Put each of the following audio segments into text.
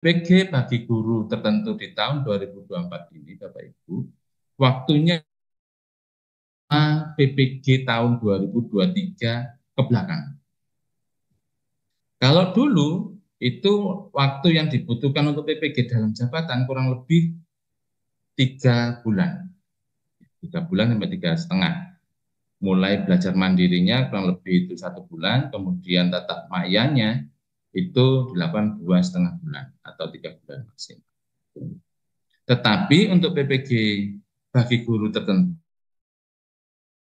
PG bagi guru tertentu di tahun 2024 ini, Bapak Ibu, waktunya PPG tahun 2023 ke belakang. Kalau dulu itu waktu yang dibutuhkan untuk PPG dalam jabatan kurang lebih 3 bulan, 3 bulan sampai 3,5. Mulai belajar mandirinya kurang lebih itu 1 bulan, kemudian tatap mayanya itu dilakukan 2,5 bulan atau 3 bulan maksimal. Tetapi untuk PPG bagi guru tertentu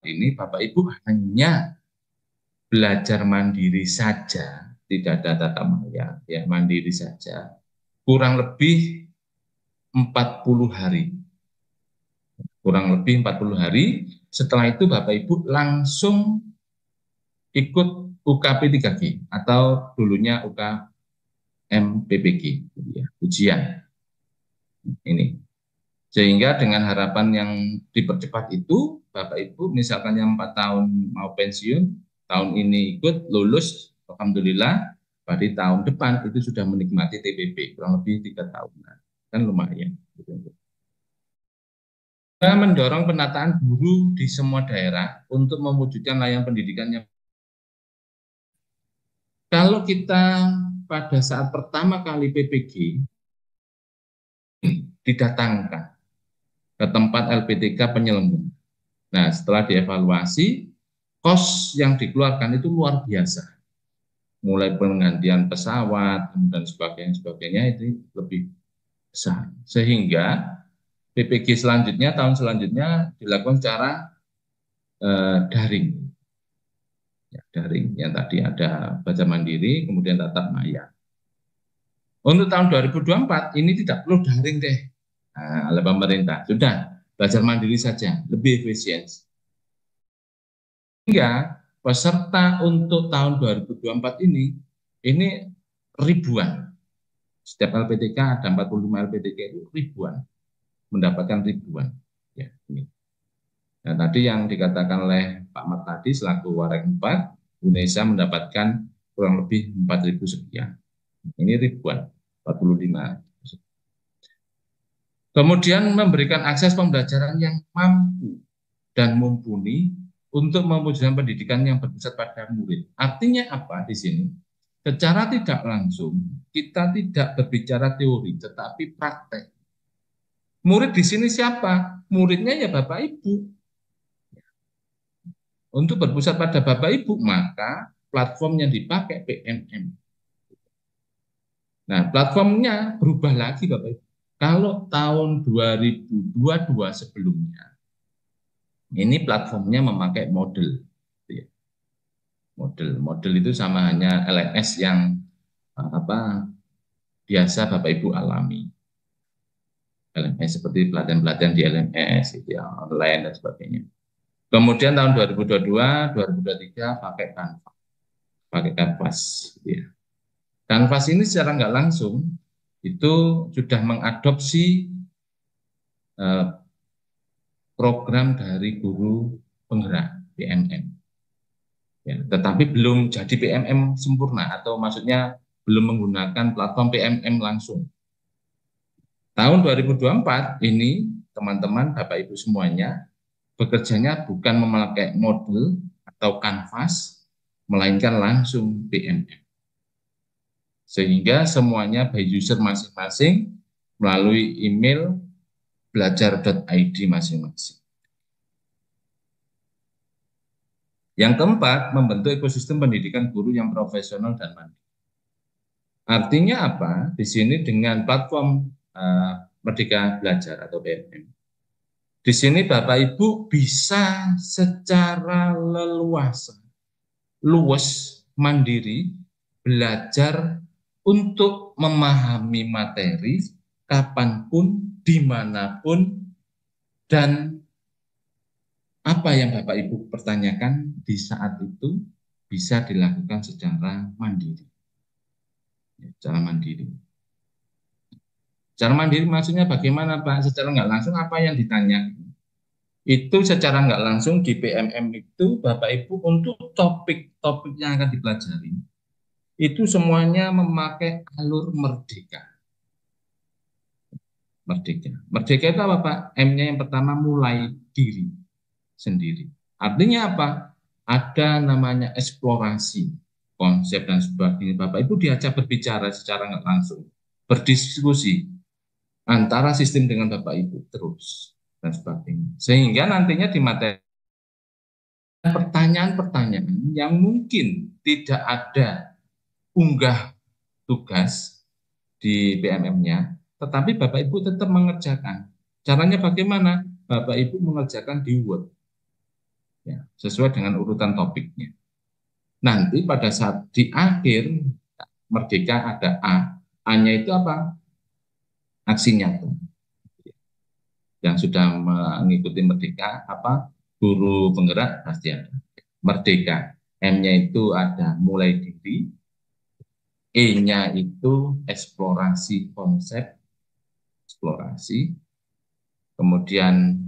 ini Bapak Ibu hanya belajar mandiri saja, tidak ada tatap maya, ya mandiri saja, kurang lebih 40 hari. Kurang lebih 40 hari, setelah itu Bapak Ibu langsung ikut UKP 3G atau dulunya UKMPPG, ya, ujian ini. Sehingga dengan harapan yang dipercepat itu, Bapak Ibu misalkan yang 4 tahun mau pensiun, tahun ini ikut lulus, alhamdulillah, pada tahun depan itu sudah menikmati TPP kurang lebih 3 tahunan, kan lumayan. Kita mendorong penataan guru di semua daerah untuk mewujudkan layanan pendidikan yang kalau kita pada saat pertama kali PPG didatangkan ke tempat LPTK penyelenggara. Nah, setelah dievaluasi, kos yang dikeluarkan itu luar biasa. Mulai penggantian pesawat, dan sebagainya itu lebih besar. Sehingga PPG selanjutnya, tahun selanjutnya dilakukan secara daring. Ya, daring, yang tadi ada baca mandiri, kemudian tatap maya. Untuk tahun 2024 ini tidak perlu daring deh, oleh pemerintah. Sudah, belajar mandiri saja, lebih efisien. Sehingga peserta untuk tahun 2024 ini ribuan. Setiap LPTK ada 45 LPTK itu ribuan, mendapatkan ribuan. Ya, ini. Nah, tadi yang dikatakan oleh Pak Mat tadi selaku Warek 4, Indonesia mendapatkan kurang lebih 4.000 sekian. Ini ribuan, 45. Kemudian memberikan akses pembelajaran yang mampu dan mumpuni untuk mewujudkan pendidikan yang berpusat pada murid. Artinya apa di sini? Secara tidak langsung, kita tidak berbicara teori, tetapi praktek. Murid di sini siapa? Muridnya ya Bapak Ibu. Untuk berpusat pada Bapak Ibu, maka platform yang dipakai PMM. Nah, platformnya berubah lagi Bapak Ibu. Kalau tahun 2022 sebelumnya, ini platformnya memakai model. Model itu sama hanya LMS yang biasa Bapak Ibu alami. LMS seperti pelatihan-pelatihan di LMS, gitu ya, online dan sebagainya. Kemudian tahun 2022, 2023 pakai Canvas. Pakai Canvas. Ya. Canvas ini secara nggak langsung itu sudah mengadopsi program dari guru penggerak PMM. Ya, tetapi belum jadi PMM sempurna atau maksudnya belum menggunakan platform PMM langsung. Tahun 2024 ini teman-teman Bapak Ibu semuanya bekerjanya bukan memakai model atau kanvas, melainkan langsung PMM. Sehingga semuanya by user masing-masing melalui email belajar.id masing-masing. Yang keempat, membentuk ekosistem pendidikan guru yang profesional dan mandiri. Artinya apa? Di sini dengan platform Merdeka Belajar atau PMM. Di sini Bapak Ibu bisa secara leluasa, luas, mandiri, belajar untuk memahami materi kapanpun, dimanapun, dan apa yang Bapak Ibu pertanyakan di saat itu bisa dilakukan secara mandiri. Secara mandiri. Secara mandiri maksudnya bagaimana Pak? Secara nggak langsung apa yang ditanya? Itu secara nggak langsung di PMM itu Bapak Ibu untuk topik-topik yang akan dipelajari itu semuanya memakai alur merdeka. Merdeka. Merdeka itu apa, Pak? M-nya yang pertama mulai diri sendiri. Artinya apa? Ada namanya eksplorasi konsep dan sebagainya. Bapak Ibu diajak berbicara secara nggak langsung, berdiskusi antara sistem dengan Bapak Ibu terus dan sebagainya. Sehingga nantinya di materi pertanyaan-pertanyaan yang mungkin tidak ada unggah tugas di BMM-nya, tetapi Bapak Ibu tetap mengerjakan. Caranya bagaimana? Bapak Ibu mengerjakan di Word, ya, sesuai dengan urutan topiknya. Nanti pada saat di akhir Merdeka ada A, A-nya itu apa? Aksi nyata. Yang sudah mengikuti Merdeka, apa? Guru penggerak pasti ada. Merdeka, M-nya itu ada mulai diri, E-nya itu eksplorasi konsep, eksplorasi, kemudian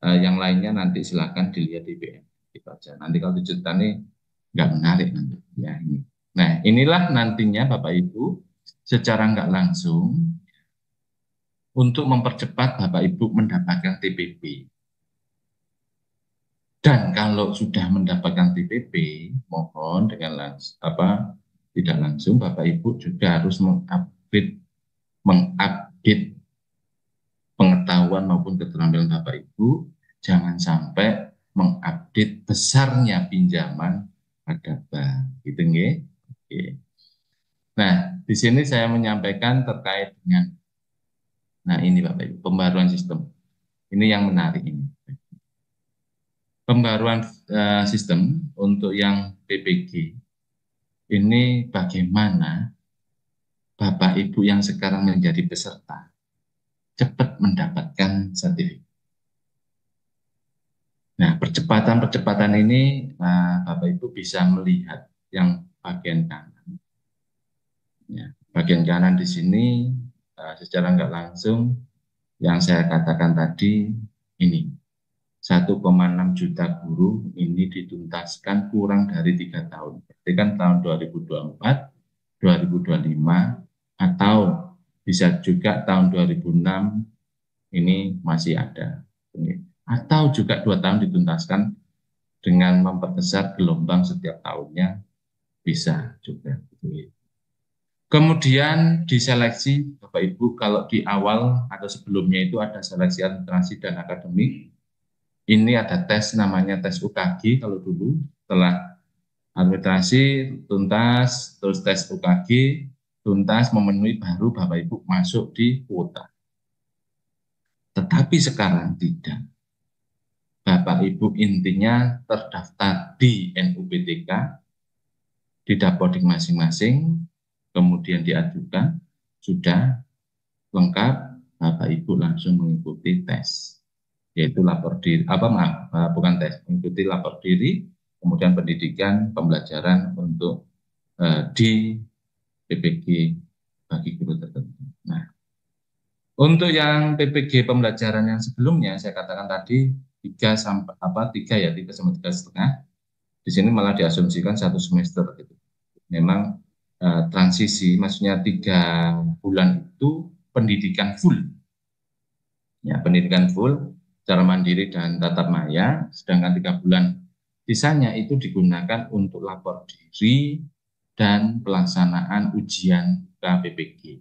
yang lainnya nanti silakan dilihat di BM. Gitu aja. Nanti kalau diceritani nggak menarik nanti. Ya ini. Nah inilah nantinya Bapak Ibu secara nggak langsung untuk mempercepat Bapak Ibu mendapatkan TPP. Dan kalau sudah mendapatkan TPP, mohon dengan tidak langsung Bapak Ibu juga harus mengupdate pengetahuan maupun keterampilan Bapak Ibu, jangan sampai mengupdate besarnya pinjaman pada bank, gitu nggih. Oke. Nah, di sini saya menyampaikan terkait dengan, nah ini Bapak Ibu, pembaruan sistem. Ini yang menarik ini. Pembaruan sistem untuk yang PPG, ini bagaimana Bapak Ibu yang sekarang menjadi peserta cepat mendapatkan sertifikat. Nah, percepatan-percepatan ini Bapak Ibu bisa melihat yang bagian kanan. Ya, bagian kanan di sini secara nggak langsung yang saya katakan tadi ini 1,6 juta guru ini dituntaskan kurang dari 3 tahun. Berarti kan tahun 2024, 2025 atau bisa juga tahun 2006 ini masih ada. Atau juga 2 tahun dituntaskan dengan memperbesar gelombang setiap tahunnya bisa juga. Kemudian diseleksi Bapak Ibu kalau di awal atau sebelumnya itu ada seleksi administrasi dan akademik. Ini ada tes namanya tes UKG kalau dulu setelah administrasi tuntas terus tes UKG tuntas memenuhi baru Bapak Ibu masuk di kuota. Tetapi sekarang tidak. Bapak Ibu intinya terdaftar di NUPTK, di Dapodik masing-masing, kemudian diajukan, sudah lengkap, Bapak Ibu langsung mengikuti tes, yaitu lapor diri, bukan tes, mengikuti lapor diri, kemudian pendidikan, pembelajaran untuk di PPG bagi guru tertentu. Nah, untuk yang PPG pembelajaran yang sebelumnya, saya katakan tadi 3 sampai 3 sampai 3,5. Di sini malah diasumsikan 1 semester gitu. Memang transisi, maksudnya 3 bulan itu pendidikan full. Ya, pendidikan full, secara mandiri dan tatap maya, sedangkan 3 bulan sisanya itu digunakan untuk lapor diri dan pelaksanaan ujian KPPG.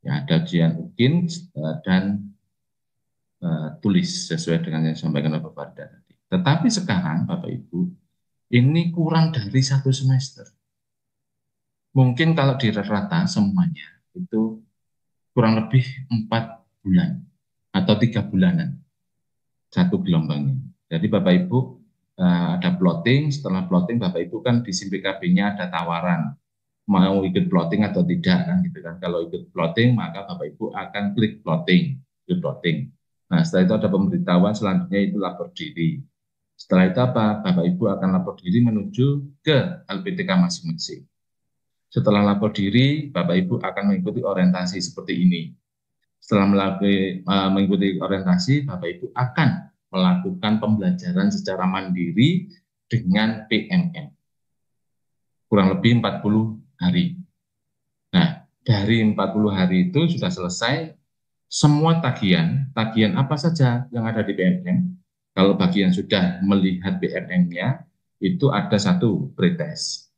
Ya, ada ujian UKIN dan tulis sesuai dengan yang disampaikan oleh Bapak Farida tadi. Tetapi sekarang Bapak Ibu, ini kurang dari 1 semester. Mungkin kalau di rata semuanya itu kurang lebih 4 bulan atau 3 bulanan satu gelombangnya. Jadi Bapak Ibu ada plotting, setelah plotting Bapak Ibu kan di SIM PKB-nya ada tawaran mau ikut plotting atau tidak kan gitu kan. Kalau ikut plotting maka Bapak Ibu akan klik plotting, ikut plotting. Nah, setelah itu ada pemberitahuan selanjutnya itu lapor diri. Setelah itu apa? Bapak Ibu akan lapor diri menuju ke LPTK masing-masing. Setelah lapor diri, Bapak Ibu akan mengikuti orientasi seperti ini. Setelah mengikuti orientasi, Bapak Ibu akan melakukan pembelajaran secara mandiri dengan PMM. Kurang lebih 40 hari. Nah, dari 40 hari itu sudah selesai, semua tagihan apa saja yang ada di BMM. Kalau bagi yang sudah melihat BMM-nya, itu ada satu pretest.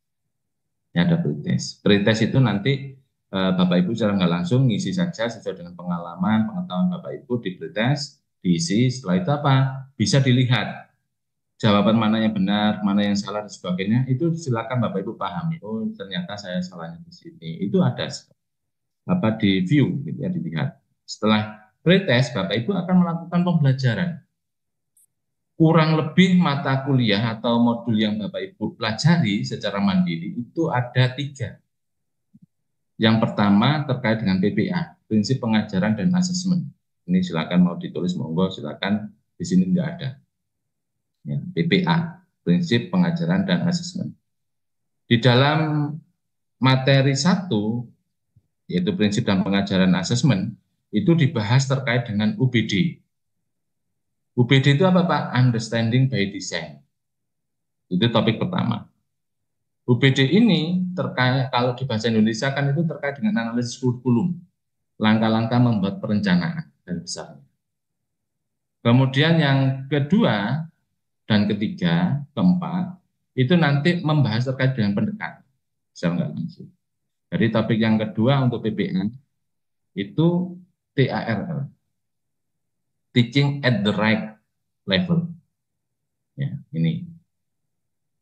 Ya, ada pretest. Pretest itu nanti Bapak Ibu secara nggak langsung ngisi saja sesuai dengan pengalaman, pengetahuan Bapak Ibu di pretest, diisi. Setelah itu apa? Bisa dilihat jawaban mana yang benar, mana yang salah dan sebagainya. Itu silakan Bapak Ibu pahami. Oh, ternyata saya salahnya di sini. Itu ada apa di view, gitu ya, dilihat. Setelah pretest, Bapak Ibu akan melakukan pembelajaran. Kurang lebih mata kuliah atau modul yang Bapak Ibu pelajari secara mandiri itu ada 3. Yang pertama terkait dengan PPA, prinsip pengajaran dan asesmen. Ini silakan mau ditulis monggo, silakan, di sini enggak ada. Ya, PPA, prinsip pengajaran dan asesmen. Di dalam materi 1, yaitu prinsip dan pengajaran asesmen, itu dibahas terkait dengan UBD. UBD itu apa Pak? Understanding by Design. Itu topik pertama. UBD ini terkait, kalau di bahasa Indonesia kan itu terkait dengan analisis kurikulum, langkah-langkah membuat perencanaan dan besarnya. Kemudian yang kedua dan ketiga, keempat, itu nanti membahas terkait dengan pendekatan. Saya nggak langsung. Jadi topik yang kedua untuk PPA itu TARL, Teaching at the Right Level. Ya, ini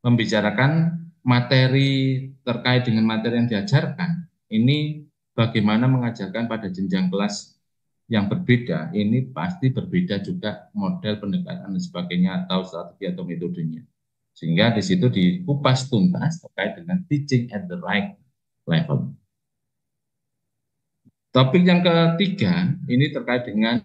membicarakan materi terkait dengan materi yang diajarkan. Ini bagaimana mengajarkan pada jenjang kelas yang berbeda. Ini pasti berbeda juga model pendekatan dan sebagainya atau strategi atau metodenya. Sehingga di situ dikupas tuntas terkait dengan teaching at the right level. Topik yang ketiga ini terkait dengan